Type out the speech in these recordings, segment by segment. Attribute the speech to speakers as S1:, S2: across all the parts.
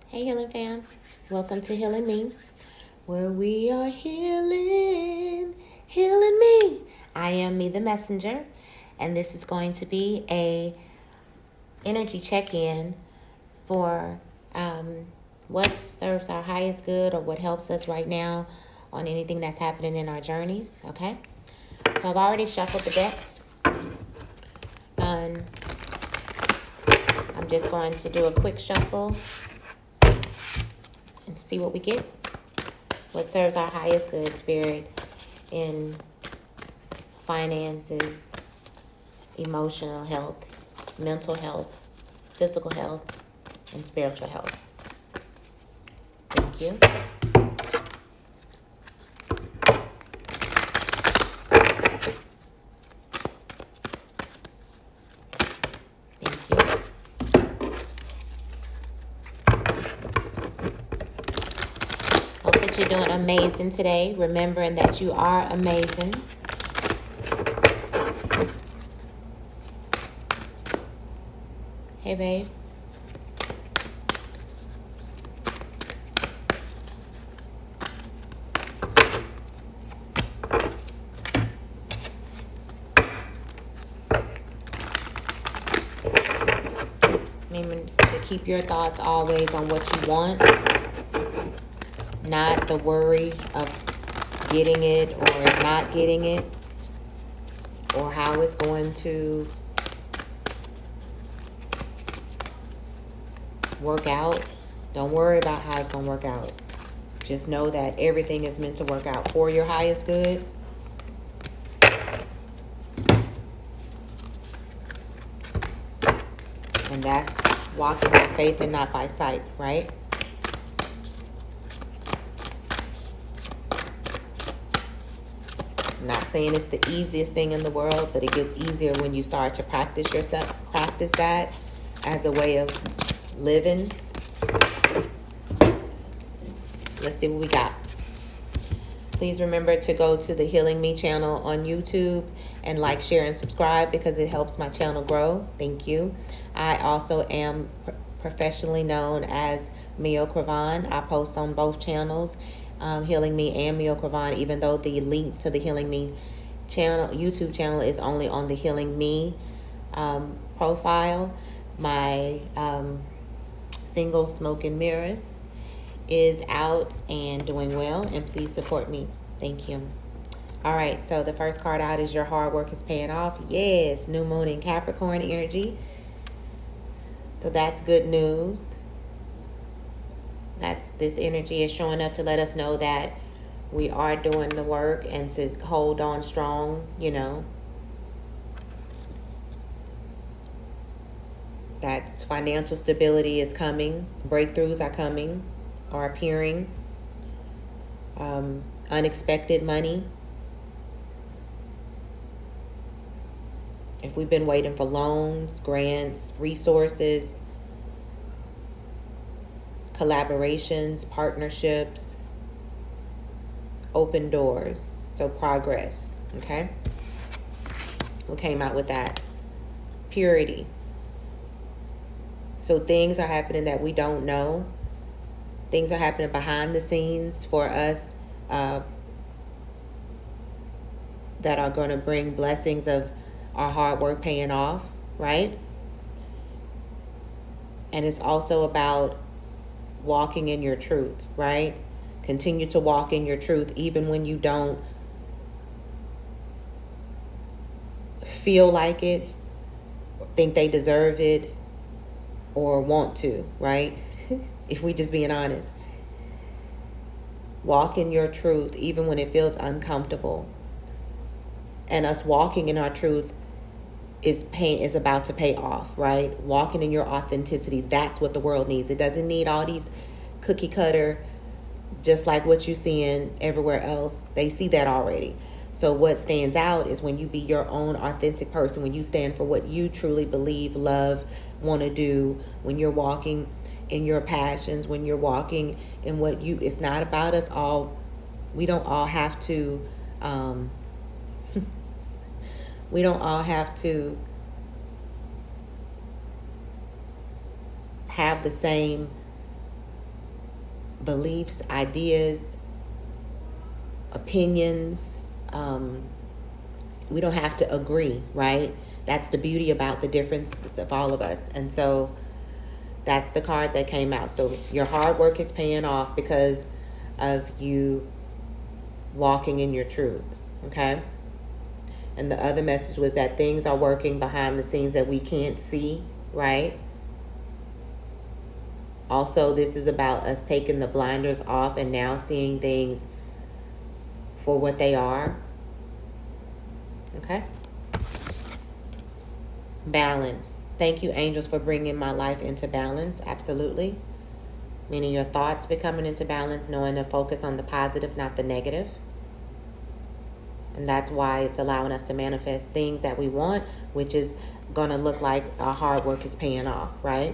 S1: Hey, Healing Fam. Welcome to HealinMi, where we are healing me. I am Me the Messenger, and this is going to be a energy check-in for what serves our highest good or what helps us right now on anything that's happening in our journeys, okay? So I've already shuffled the decks, and I'm just going to do a quick shuffle and see what we get. What serves our highest good, Spirit, in finances, emotional health, mental health, physical health, and spiritual health. Thank you. Thank you. Hope that you're doing amazing today, remembering that you are amazing. Hey, babe. Remember to keep your thoughts always on what you want, not the worry of getting it or not getting it, or how it's going to work out. Don't worry about how it's going to work out. Just know that everything is meant to work out for your highest good. And that's walking by faith and not by sight, right? I'm not saying it's the easiest thing in the world, but it gets easier when you start to practice that as a way of living. Let's see what we got. Please remember to go to the HealinMi channel on YouTube and like, share, and subscribe because it helps my channel grow. Thank you. I also am professionally known as miocravonne. I post on both channels, HealinMi and miocravonne, even though the link to the HealinMi channel, YouTube channel, is only on the HealinMi profile. My single Smoke and Mirrors is out and doing well, and please support me. Thank you. All right, so the first card out is your hard work is paying off. Yes, new moon in Capricorn energy. So that's good news. This energy is showing up to let us know that we are doing the work and to hold on strong, that financial stability is coming, breakthroughs are coming, are appearing, unexpected money. If we've been waiting for loans, grants, resources, collaborations, partnerships, open doors, so progress, okay? We came out with that. Purity. So things are happening that we don't know. Things are happening behind the scenes for us that are going to bring blessings of our hard work paying off, right? And it's also about walking in your truth, right? Continue to walk in your truth even when you don't feel like it, think they deserve it, or want to, right? If we just being honest. Walk in your truth even when it feels uncomfortable. And us walking in our truth is about to pay off, right? Walking in your authenticity, that's what the world needs. It doesn't need all these cookie cutter, just like what you seeing everywhere else. They see that already. So what stands out is when you be your own authentic person, when you stand for what you truly believe, love, want to do, when you're walking in your passions, when you're walking in what you, it's not about us all. We don't all have to we don't all have to have the same beliefs, ideas, opinions. We don't have to agree, right? That's the beauty about the differences of all of us. And so that's the card that came out. So your hard work is paying off because of you walking in your truth, okay? And the other message was that things are working behind the scenes that we can't see, right? Also, this is about us taking the blinders off and now seeing things for what they are. Okay? Balance. Thank you, angels, for bringing my life into balance. Absolutely. Meaning your thoughts becoming into balance, knowing to focus on the positive, not the negative. And that's why it's allowing us to manifest things that we want, which is going to look like our hard work is paying off, right?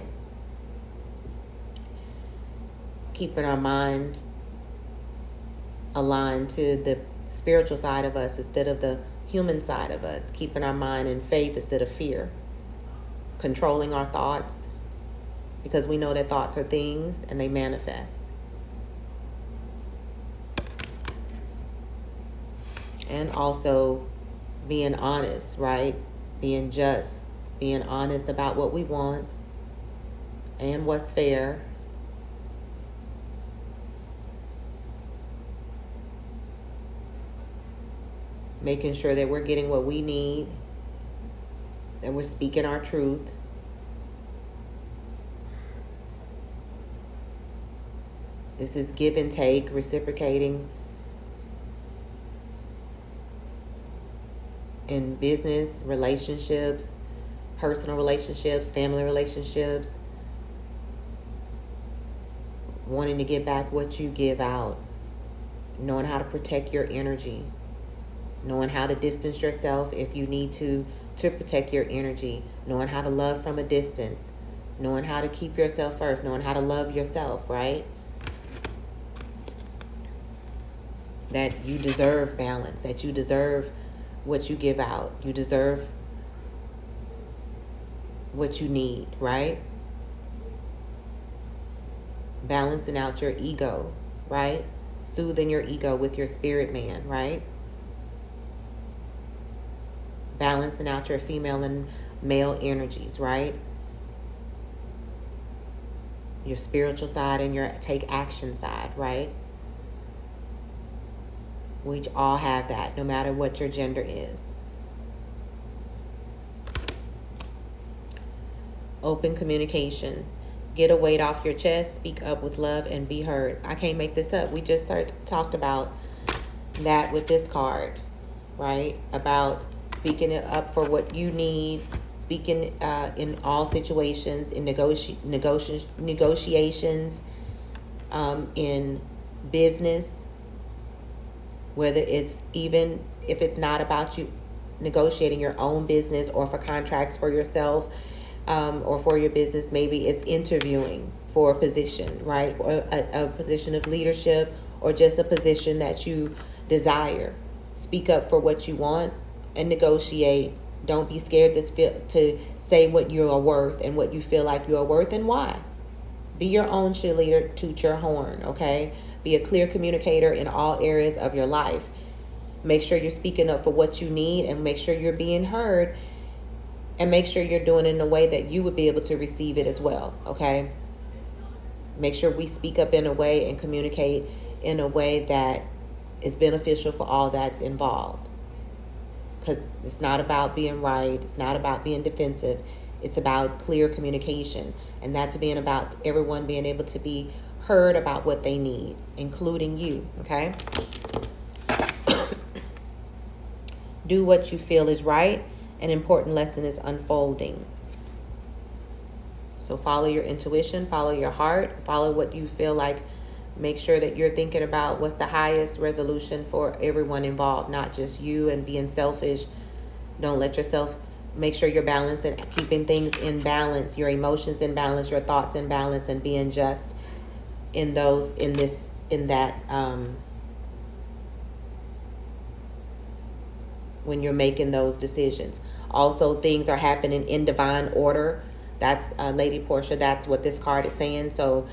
S1: Keeping our mind aligned to the spiritual side of us instead of the human side of us. Keeping our mind in faith instead of fear. Controlling our thoughts, because we know that thoughts are things and they manifest. And also being honest, right? Being just, being honest about what we want and what's fair. Making sure that we're getting what we need, that we're speaking our truth. This is give and take, reciprocating in business, relationships, personal relationships, family relationships. Wanting to get back what you give out. Knowing how to protect your energy. Knowing how to distance yourself if you need to protect your energy. Knowing how to love from a distance. Knowing how to keep yourself first. Knowing how to love yourself, right? That you deserve balance. That you deserve what you give out. You deserve what you need, right? Balancing out your ego, right? Soothing your ego with your spirit man, right? Balancing out your female and male energies, right? Your spiritual side and your take action side, right? We all have that, no matter what your gender is. Open communication. Get a weight off your chest, speak up with love, and be heard. I can't make this up. We just talked about that with this card, right? About speaking it up for what you need, speaking in all situations, in negotiations, in business, whether it's even if it's not about you negotiating your own business or for contracts for yourself or for your business. Maybe it's interviewing for a position, right? For a position of leadership or just a position that you desire. Speak up for what you want and negotiate. Don't be scared to say what you are worth and what you feel like you are worth and why. Be your own cheerleader, toot your horn, okay? Be a clear communicator in all areas of your life. Make sure you're speaking up for what you need and make sure you're being heard and make sure you're doing it in a way that you would be able to receive it as well, okay? Make sure we speak up in a way and communicate in a way that is beneficial for all that's involved. Because it's not about being right. It's not about being defensive. It's about clear communication. And that's being about everyone being able to be heard about what they need, including you, okay? Do what you feel is right. An important lesson is unfolding. So follow your intuition, follow your heart, follow what you feel like. Make sure that you're thinking about what's the highest resolution for everyone involved, not just you and being selfish. Don't let yourself, make sure you're balanced and keeping things in balance, your emotions in balance, your thoughts in balance, and being just in those, in that, when you're making those decisions. Also, things are happening in divine order. That's Lady Portia. That's what this card is saying. So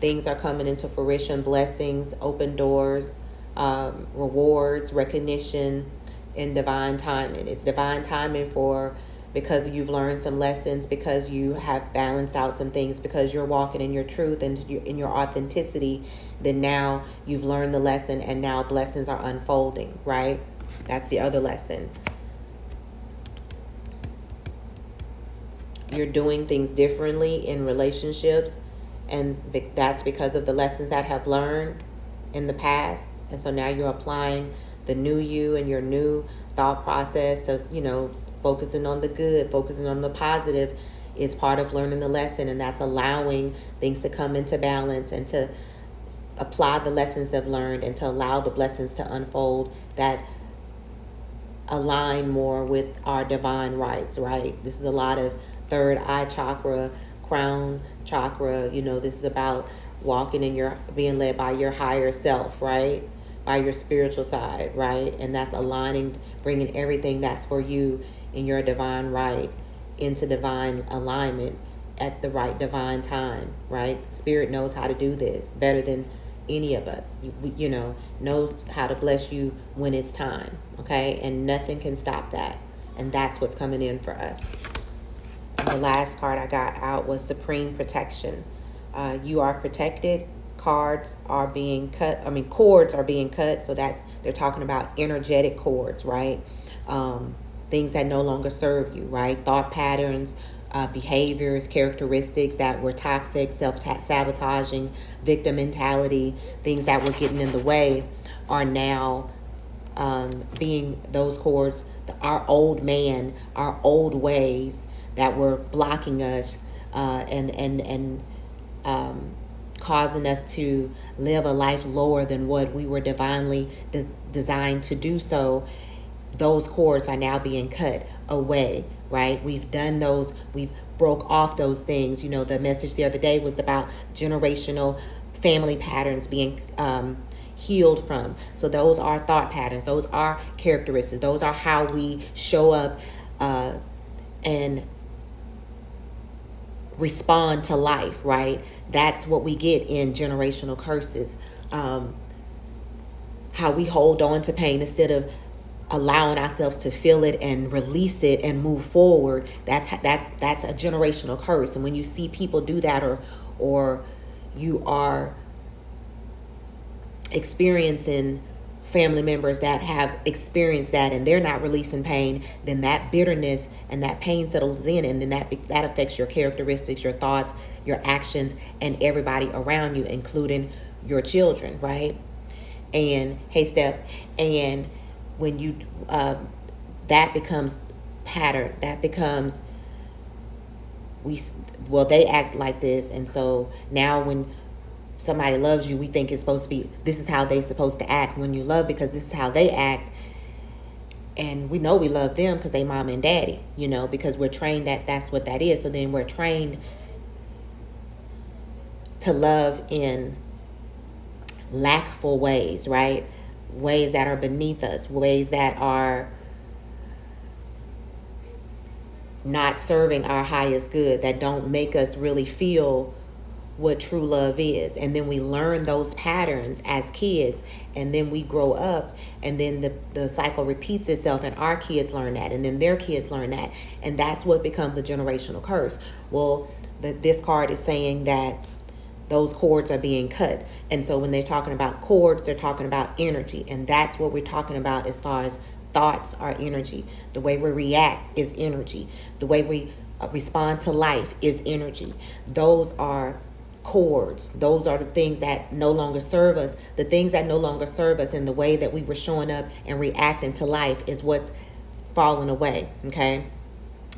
S1: things are coming into fruition, blessings, open doors, rewards, recognition, and divine timing. It's divine timing for because you've learned some lessons, because you have balanced out some things, because you're walking in your truth and in your authenticity. Then now you've learned the lesson, and now blessings are unfolding, right? That's the other lesson. You're doing things differently in relationships, and that's because of the lessons that have learned in the past. And so now you're applying the new you and your new thought process. So, focusing on the good, focusing on the positive is part of learning the lesson, and that's allowing things to come into balance and to apply the lessons they've learned and to allow the blessings to unfold that align more with our divine rights, right? This is a lot of third eye chakra, crown chakra. This is about walking in being led by your higher self, right? By your spiritual side, right? And that's aligning, bringing everything that's for you in your divine right into divine alignment at the right divine time, right? Spirit knows how to do this better than any of us, knows how to bless you when it's time, okay? And nothing can stop that. And that's what's coming in for us. And the last card I got out was Supreme Protection. You are protected. Cords are being cut. So they're talking about energetic cords, right? Things that no longer serve you, right? Thought patterns, behaviors, characteristics that were toxic, self-sabotaging, victim mentality, things that were getting in the way are now being those cords, our old man, our old ways that were blocking us and causing us to live a life lower than what we were divinely designed to do. So those cords are now being cut away, right? We've done those, we've broke off those things. The message the other day was about generational family patterns being healed from. So those are thought patterns, those are characteristics, those are how we show up and respond to life, right? That's what we get in generational curses. How we hold on to pain instead of allowing ourselves to feel it and release it and move forward. That's a generational curse. And when you see people do that, or you are experiencing family members that have experienced that and they're not releasing pain, then that bitterness and that pain settles in, and then that affects your characteristics, your thoughts, your actions, and everybody around you, including your children, right? And hey, Steph, and when you that becomes pattern, that becomes they act like this, and so now when somebody loves you, we think it's supposed to be, this is how they're supposed to act when you love, because this is how they act. And we know we love them because they mom and daddy, because we're trained that that's what that is. So then we're trained to love in lackful ways, right? Ways that are beneath us, ways that are not serving our highest good, that don't make us really feel what true love is. And then we learn those patterns as kids, and then we grow up, and then the cycle repeats itself, and our kids learn that, and then their kids learn that, and that's what becomes a generational curse. Well, this card is saying that those cords are being cut. And so when they're talking about cords, they're talking about energy, and that's what we're talking about as far as thoughts are energy. The way we react is energy. The way we respond to life is energy. Those are cords. Those are the things that no longer serve us. The things that no longer serve us in the way that we were showing up and reacting to life is what's falling away, okay?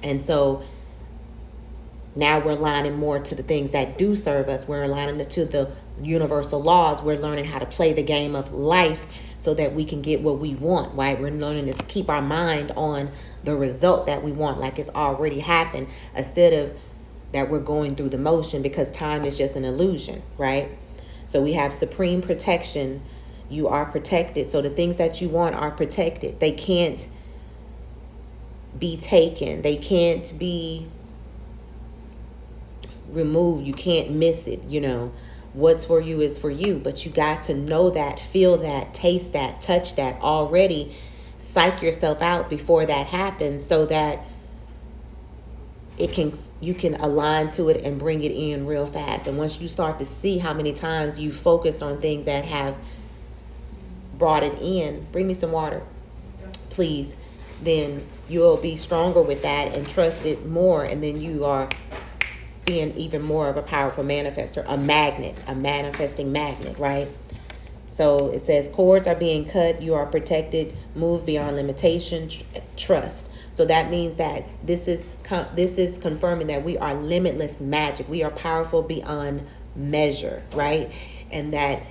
S1: And so now we're aligning more to the things that do serve us. We're aligning to the universal laws. We're learning how to play the game of life so that we can get what we want, right? We're learning to keep our mind on the result that we want, like it's already happened, instead of that we're going through the motion, because time is just an illusion, right? So we have supreme protection. You are protected. So the things that you want are protected. They can't be taken. They can't be removed. You can't miss it, what's for you is for you. But you got to know that, feel that, taste that, touch that already. Psych yourself out before that happens so that you can align to it and bring it in real fast. And once you start to see how many times you focused on things that have brought it in, bring me some water, please, then you'll be stronger with that and trust it more. And then you are being even more of a powerful manifester, a magnet, a manifesting magnet, right? So it says cords are being cut, you are protected, move beyond limitation, trust. So that means that this is confirming that we are limitless magic. We are powerful beyond measure, right? And that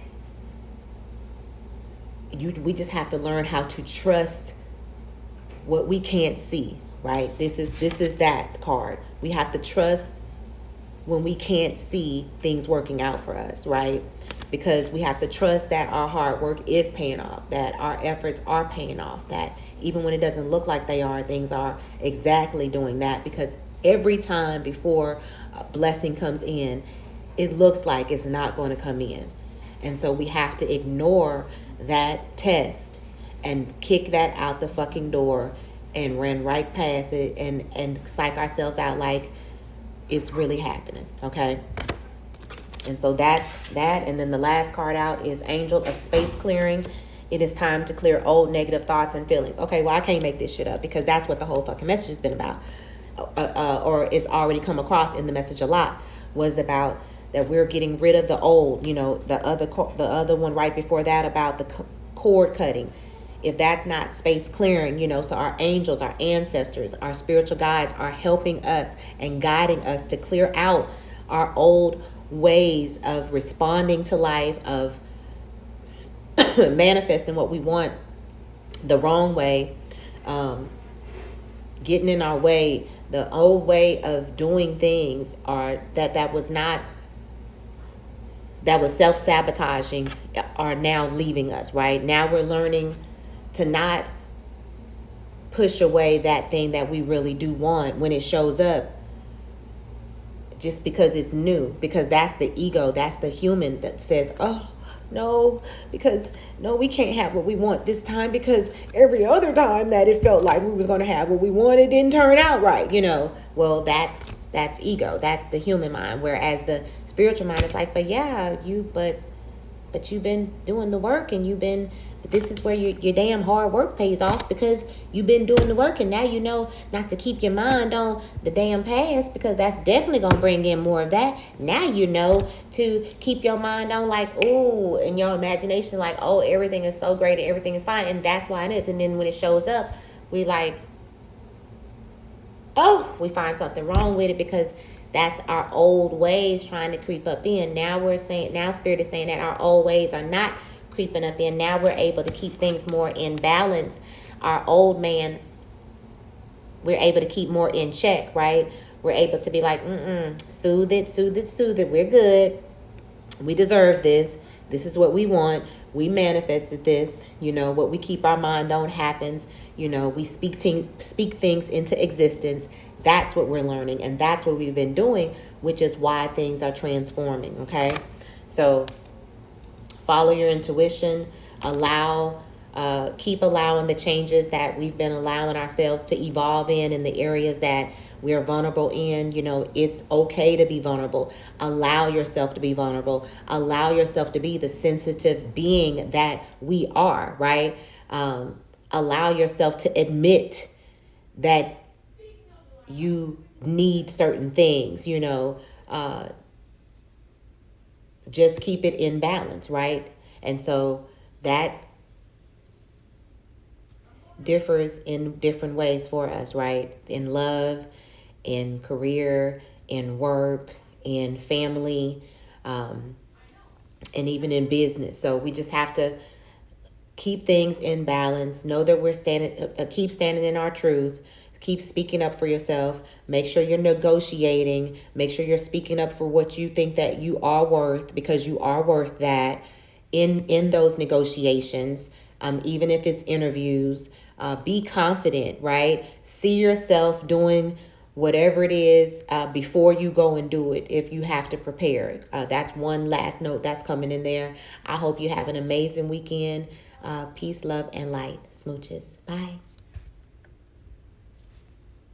S1: we just have to learn how to trust what we can't see, right? This is that card. We have to trust when we can't see things working out for us, right? Because we have to trust that our hard work is paying off, that our efforts are paying off, that even when it doesn't look like they are, things are exactly doing that. Because every time before a blessing comes in, it looks like it's not going to come in. And so we have to ignore that test and kick that out the fucking door and run right past it and psych ourselves out like it's really happening, okay? And so that's that. And then the last card out is Angel of Space Clearing. It is time to clear old negative thoughts and feelings. Okay, well, I can't make this shit up because that's what the whole fucking message has been about. Or it's already come across in the message a lot, was about that we're getting rid of the old, you know, the other one right before that about the cord cutting. If that's not space clearing, you know, so our angels, our ancestors, our spiritual guides are helping us and guiding us to clear out our old ways of responding to life, of manifesting what we want the wrong way, getting in our way, the old way of doing things, or that was self-sabotaging, are now leaving us, right? Now we're learning to not push away that thing that we really do want when it shows up just because it's new, because that's the ego, that's the human that says, oh, no, because no, we can't have what we want this time because every other time that it felt like we was going to have what we wanted didn't turn out right, you know. Well, that's ego, that's the human mind, whereas the spiritual mind is like, but yeah, but you've been doing the work, and but this is where your damn hard work pays off, because you've been doing the work, and now you know not to keep your mind on the damn past, because that's definitely going to bring in more of that. Now you know to keep your mind on like, ooh, and your imagination like, oh, everything is so great and everything is fine, and that's why it is. And then when it shows up, we like, oh, we find something wrong with it because that's our old ways trying to creep up in. Now Spirit is saying that our old ways are not creeping up in. Now we're able to keep things more in balance. Our old man, we're able to keep more in check, right? We're able to be like, soothe it. We're good. We deserve this. This is what we want. We manifested this. You know, what we keep our mind on happens. You know, we speak things into existence. That's what we're learning, and that's what we've been doing, which is why things are transforming, okay? So follow your intuition, keep allowing the changes that we've been allowing ourselves to evolve in the areas that we're vulnerable in. You know, it's okay to be vulnerable. Allow yourself to be vulnerable. Allow yourself to be the sensitive being that we are, right? Allow yourself to admit that you need certain things, you know, just keep it in balance, right? And so that differs in different ways for us, right? In love, in career, in work, in family, and even in business. So we just have to keep things in balance, know that we're keep standing in our truth. Keep speaking up for yourself. Make sure you're negotiating. Make sure you're speaking up for what you think that you are worth, because you are worth that in those negotiations, even if it's interviews. Be confident, right? See yourself doing whatever it is before you go and do it if you have to prepare. That's one last note that's coming in there. I hope you have an amazing weekend. Peace, love, and light. Smooches. Bye.